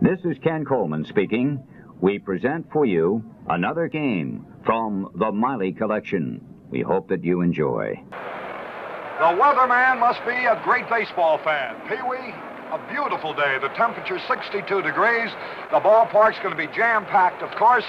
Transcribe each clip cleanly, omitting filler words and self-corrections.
This is Ken Coleman speaking. We present for you another game from the Miley Collection. We hope that you enjoy. The weatherman must be a great baseball fan. Pee-wee, a beautiful day. The temperature's 62 degrees. The ballpark's going to be jam-packed, of course.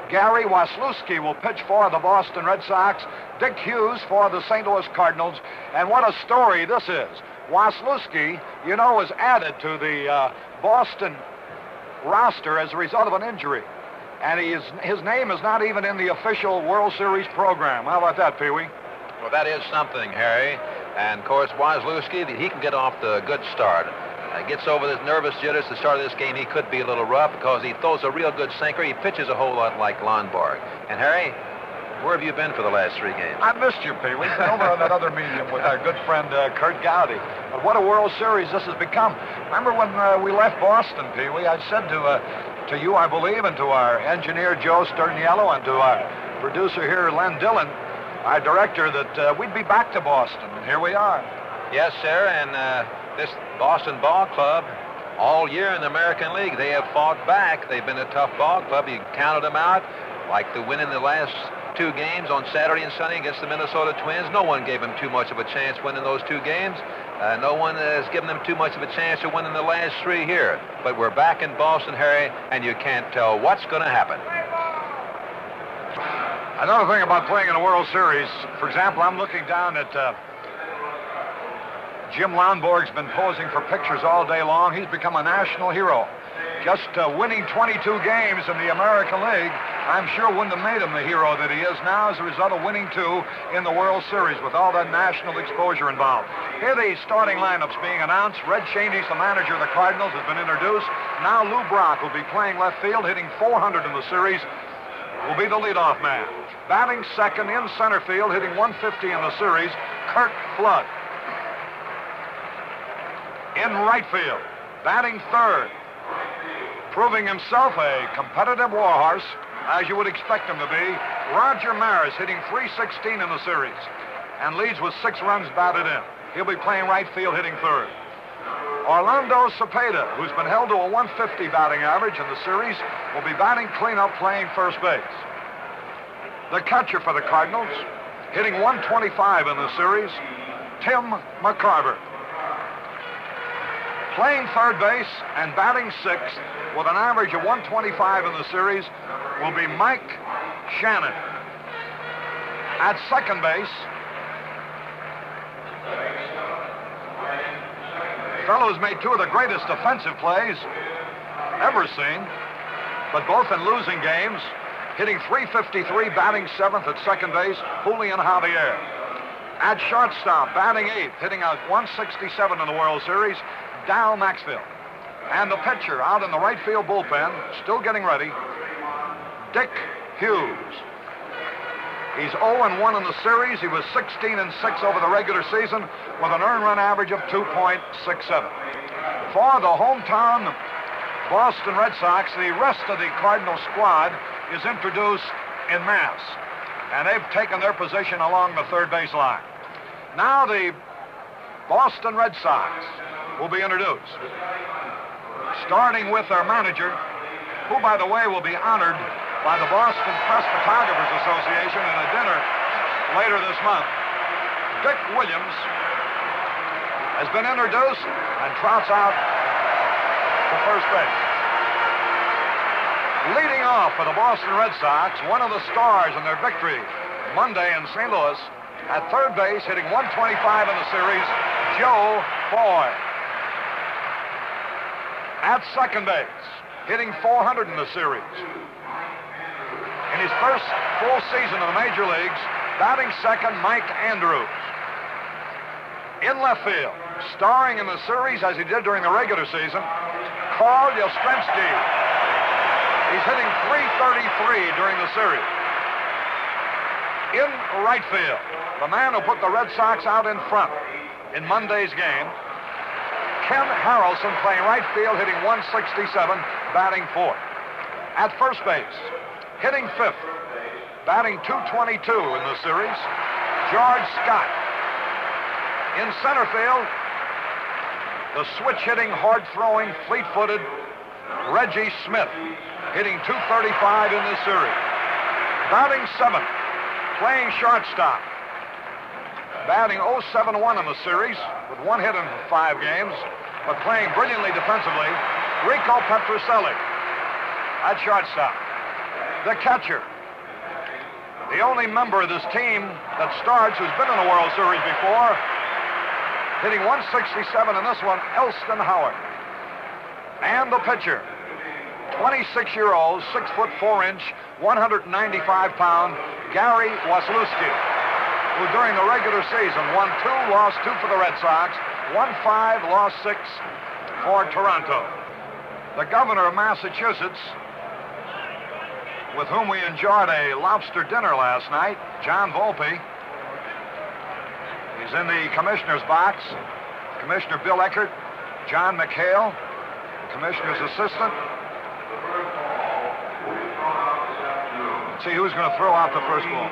Gary Waslewski will pitch for the Boston Red Sox. Dick Hughes for the St. Louis Cardinals. And what a story this is. Waslewski, you know, was added to the Boston roster as a result of an injury. And his name is not even in the official World Series program. How about that, Pee-wee? Well, that is something, Harry. And, of course, Waslewski, he can get off the good start. Gets over this nervous jitters at the start of this game. He could be a little rough because he throws a real good sinker. He pitches a whole lot like Lonborg. And, Harry, where have you been for the last 3 games? I missed you, Pee-wee. Been over on that other medium with our good friend Kurt Gowdy. But what a World Series this has become. Remember when we left Boston, Pee-wee, I said to you, I believe, and to our engineer, Joe Sturniello, and to our producer here, Len Dillon, our director, that we'd be back to Boston. And here we are. Yes, sir, and this Boston Ball Club, all year in the American League, they have fought back. They've been a tough ball club. You counted them out, like the win in the last 2 games on Saturday and Sunday against the Minnesota Twins. No one gave them too much of a chance winning those 2 games. No one has given them too much of a chance to win in the last 3 here. But we're back in Boston, Harry, and you can't tell what's going to happen. Another thing about playing in a World Series, for example, I'm looking down at Jim Lonborg's been posing for pictures all day long. He's become a national hero. Just winning 22 games in the American League, I'm sure wouldn't have made him the hero that he is now as a result of winning 2 in the World Series with all that national exposure involved. Here the starting lineups being announced. Red Cheney's the manager of the Cardinals, has been introduced. Now Lou Brock will be playing left field, hitting 400 in the series, will be the leadoff man. Batting second in center field, hitting 150 in the series, Curt Flood. In right field, batting third, proving himself a competitive warhorse, as you would expect him to be, Roger Maris, hitting 316 in the series, and leads with 6 runs batted in. He'll be playing right field, hitting third. Orlando Cepeda, who's been held to a 150 batting average in the series, will be batting cleanup, playing first base. The catcher for the Cardinals, hitting 125 in the series, Tim McCarver. Playing third base and batting 6th with an average of 125 in the series will be Mike Shannon. At second base, fellows made 2 of the greatest defensive plays ever seen, but both in losing games, hitting 353, batting 7th at second base, Julian Javier. At shortstop, batting 8th, hitting out 167 in the World Series, Dal Maxfield. And the pitcher out in the right field bullpen, still getting ready, Dick Hughes. He's 0-1 in the series. He was 16-6 over the regular season with an earned run average of 2.67. For the hometown Boston Red Sox, the rest of the Cardinal squad is introduced en masse, and they've taken their position along the third base line. Now the Boston Red Sox will be introduced, starting with their manager, who, by the way, will be honored by the Boston Press Photographers Association in a dinner later this month. Dick Williams has been introduced and trots out to first base. Leading off for the Boston Red Sox, one of the stars in their victory Monday in St. Louis, at third base, hitting 125 in the series, Joe Foy. At second base, hitting 400 in the series. In his first full season in the major leagues, batting second, Mike Andrews. In left field, starring in the series as he did during the regular season, Carl Yastrzemski. He's hitting 333 during the series. In right field, the man who put the Red Sox out in front in Monday's game, Ken Harrelson, playing right field, hitting 167, batting 4th. At first base, hitting 5th, batting 222 in the series, George Scott. In center field, the switch-hitting, hard-throwing, fleet-footed Reggie Smith, hitting .235 in this series. Batting seventh, playing shortstop. Batting .071 in the series, with 1 hit in 5 games, but playing brilliantly defensively, Rico Petrocelli at shortstop. The catcher, the only member of this team that starts who's been in the World Series before, hitting .167 in this one, Elston Howard. And the pitcher, 26-year-old, 6'4", 195-pound Gary Waslewski, who during the regular season won 2, lost 2 for the Red Sox, won 5, lost 6 for Toronto. The governor of Massachusetts, with whom we enjoyed a lobster dinner last night, John Volpe. He's in the commissioner's box. Commissioner Bill Eckert, John McHale, commissioner's assistant. Let's see who's going to throw out the first ball.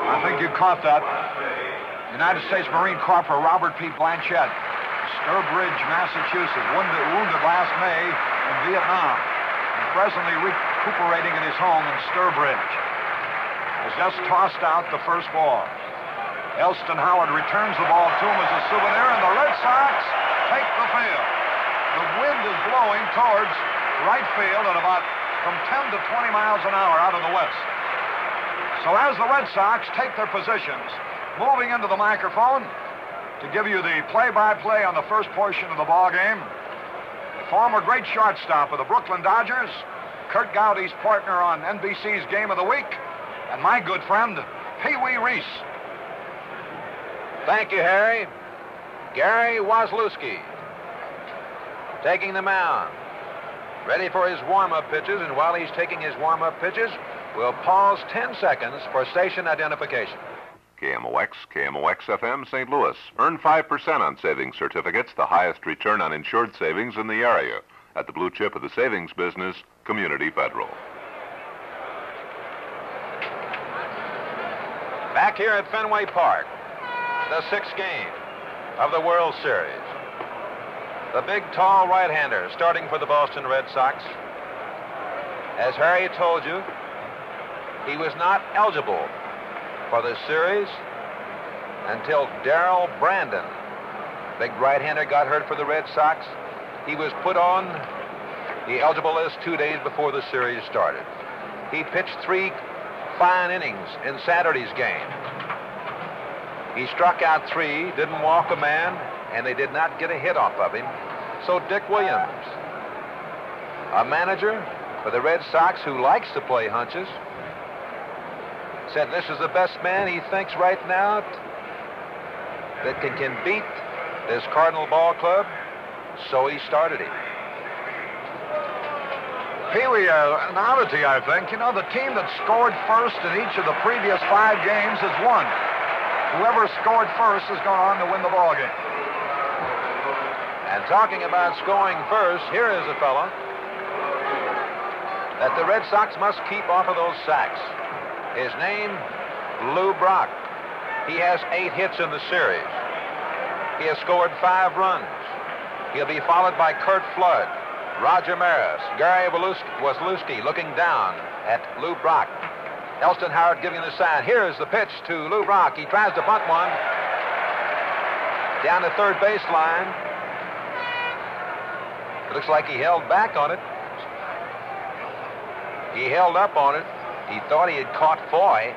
I think you caught that. United States Marine Corporal Robert P. Blanchett, Sturbridge, Massachusetts, wounded last May in Vietnam, and presently recuperating at his home in Sturbridge. Has just tossed out the first ball. Elston Howard returns the ball to him as a souvenir, and the Red Sox take the field. The wind is blowing towards right field at about from 10 to 20 miles an hour out of the west. So as the Red Sox take their positions, moving into the microphone to give you the play-by-play on the first portion of the ball game, the former great shortstop of the Brooklyn Dodgers, Kurt Gowdy's partner on NBC's Game of the Week, and my good friend, Pee Wee Reese. Thank you, Harry. Gary Waslewski taking the mound, ready for his warm-up pitches, and while he's taking his warm-up pitches, we'll pause 10 seconds for station identification. KMOX, KMOX-FM, St. Louis. Earn 5% on savings certificates, the highest return on insured savings in the area. At the blue chip of the savings business, Community Federal. Back here at Fenway Park, the 6th game of the World Series. The big, tall right-hander starting for the Boston Red Sox. As Harry told you, he was not eligible for this series until Darrell Brandon, big right-hander, got hurt for the Red Sox. He was put on the eligible list 2 days before the series started. He pitched 3 fine innings in Saturday's game. He struck out 3, didn't walk a man, and they did not get a hit off of him. So Dick Williams, a manager for the Red Sox who likes to play hunches, said this is the best man he thinks right now that can beat this Cardinal ball club, so he started him. Pee Wee, an oddity, I think. You know, the team that scored first in each of the previous 5 games has won. Whoever scored first has gone on to win the ball game. And talking about scoring first, here is a fella that the Red Sox must keep off of those sacks. His name, Lou Brock. He has 8 hits in the series. He has scored 5 runs. He'll be followed by Curt Flood, Roger Maris, Gary Waslewski looking down at Lou Brock. Elston Howard giving the sign. Here's the pitch to Lou Brock. He tries to bunt one down the third baseline. It looks like he held back on it. He held up on it. He thought he had caught Foy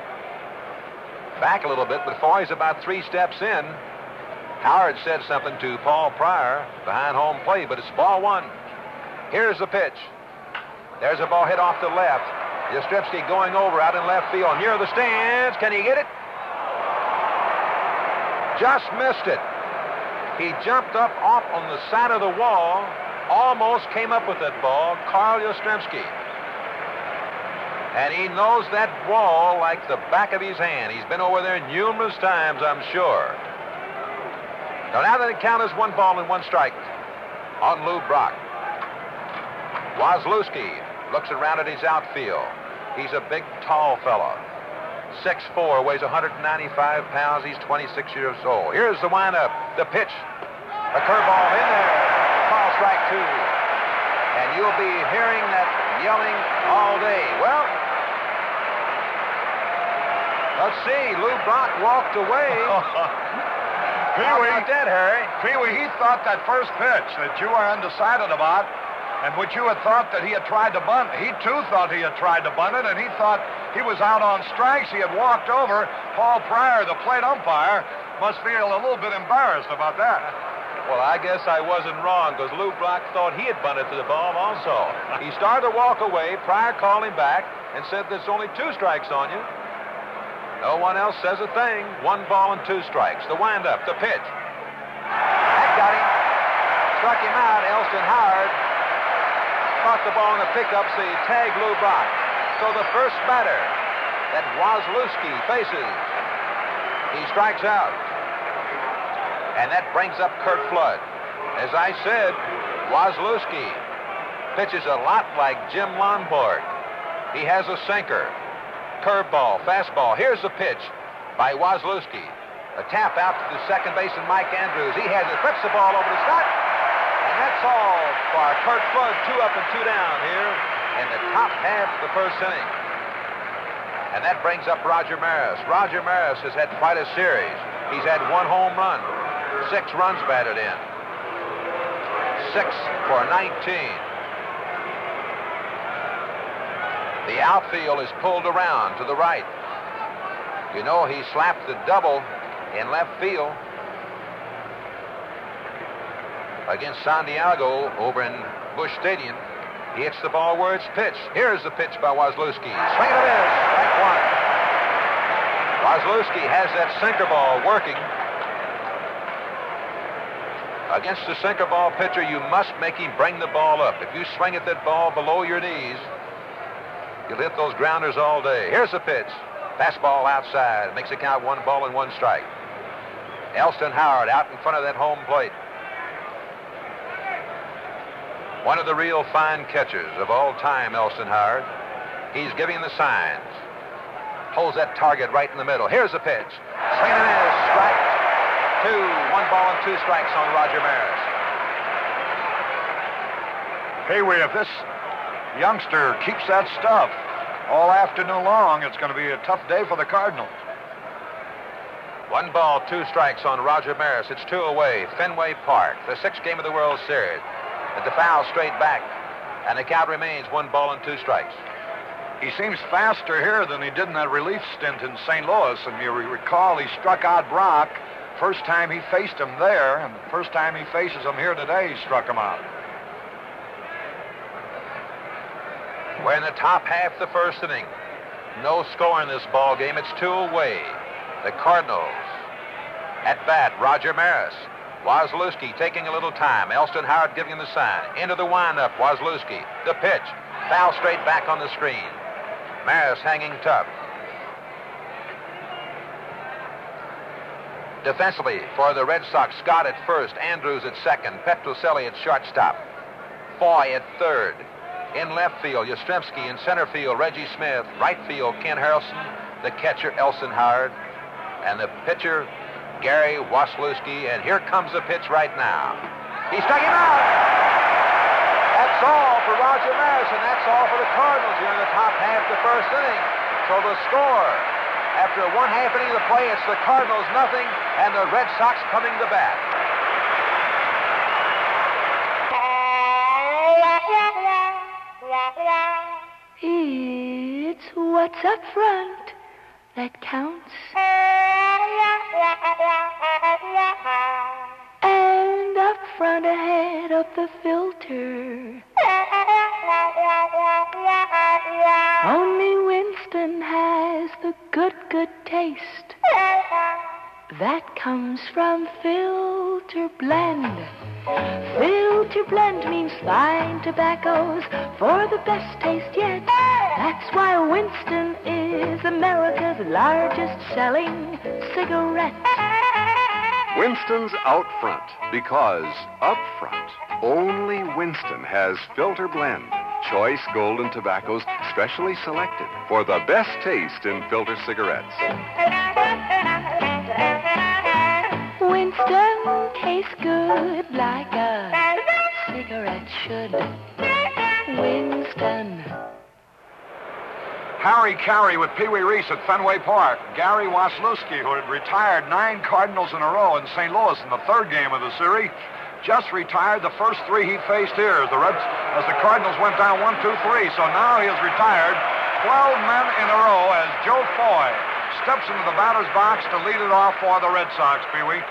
back a little bit, but Foy's about 3 steps in. Howard said something to Paul Pryor behind home plate, but it's ball 1. Here's the pitch. There's a ball hit off the left. Yastrzemski going over out in left field near the stands. Can he get it? Just missed it. He jumped up off on the side of the wall, almost came up with that ball, Carl Yastrzemski. And he knows that wall like the back of his hand. He's been over there numerous times, I'm sure. So now that the count is 1 ball and 1 strike on Lou Brock. Waslewski looks around at his outfield. He's a big, tall fella. 6'4", weighs 195 pounds. He's 26 years old. Here's the windup, the pitch. A curveball in there. Call strike 2. And you'll be hearing that yelling all day. Well, let's see. Lou Brock walked away. How about that, Harry? Pee-wee, he thought that first pitch that you were undecided about, and which you had thought that he had tried to bunt, he too thought he had tried to bunt it, and he thought he was out on strikes. He had walked over. Paul Pryor, the plate umpire, must feel a little bit embarrassed about that. Well, I guess I wasn't wrong, because Lou Brock thought he had bunted to the ball also. He started to walk away. Pryor called him back and said there's only 2 strikes on you. No one else says a thing. 1 ball and 2 strikes. The windup, the pitch. That got him. Struck him out. Elston Howard caught the ball in the pickup, so he tagged Lou Brock. So the first batter that Waslewski faces, he strikes out. And that brings up Curt Flood. As I said, Waslewski pitches a lot like Jim Lonborg. He has a sinker, curveball, fastball. Here's the pitch by Waslewski. A tap out to the second baseman, Mike Andrews. He has it, flips the ball over to Scott. And that's all for Curt Flood. 2 up and 2 down here in the top half of the first inning. And that brings up Roger Maris. Roger Maris has had quite a series. He's had 1 home run. 6 runs batted in. 6 for 19. The outfield is pulled around to the right. You know, he slapped the double in left field against San Diego over in Busch Stadium. He hits the ball where it's pitched. Here's the pitch by Waslewski. Swing and a miss. Strike 1. Waslewski has that sinker ball working. Against the sinker ball pitcher, you must make him bring the ball up. If you swing at that ball below your knees, you'll hit those grounders all day. Here's the pitch. Fastball outside. Makes it count 1 ball and 1 strike. Elston Howard out in front of that home plate. One of the real fine catchers of all time, Elston Howard. He's giving the signs. Holds that target right in the middle. Here's the pitch. Swing and a miss. Strike 2. 1 ball and 2 strikes on Roger Maris. Pee-wee, if this youngster keeps that stuff all afternoon long, it's going to be a tough day for the Cardinals. 1 ball, 2 strikes on Roger Maris. It's 2 away. Fenway Park, the 6th game of the World Series. At the foul straight back, and the count remains 1 ball and 2 strikes. He seems faster here than he did in that relief stint in St. Louis, and you recall he struck out Brock first time he faced him there, and the first time he faces him here today, he struck him out. We're in the top half of the first inning. No score in this ball game. It's 2 away. The Cardinals at bat. Roger Maris. Waslewski taking a little time. Elston Howard giving him the sign. Into the windup. Waslewski. The pitch. Foul straight back on the screen. Maris hanging tough. Defensively for the Red Sox, Scott at first, Andrews at second, Petrocelli at shortstop, Foy at third. In left field, Yastrzemski. In center field, Reggie Smith. Right field, Ken Harrelson. The catcher, Elston Howard. And the pitcher, Gary Waslewski. And here comes the pitch right now. He struck him out. That's all for Roger Maris, and that's all for the Cardinals here in the top half of the first inning. So the score, after 1/2 inning of the play, it's the Cardinals nothing, and the Red Sox coming to bat. It's what's up front that counts. And up front ahead of the filter, only Winston has the good taste that comes from Filter Blend. Filter Blend means fine tobaccos for the best taste yet. That's why Winston is America's largest selling cigarette. Winston's out front, because up front, only Winston has Filter Blend. Choice golden tobaccos specially selected for the best taste in filter cigarettes. Winston tastes good like a cigarette should. Winston. Harry Caray with Pee Wee Reese at Fenway Park. Gary Waslewski, who had retired 9 Cardinals in a row in St. Louis in the 3rd game of the series, just retired the first 3 he faced here as the Cardinals went down 1-2-3. So now he has retired 12 men in a row as Joe Foy steps into the batter's box to lead it off for the Red Sox, Pee Wee.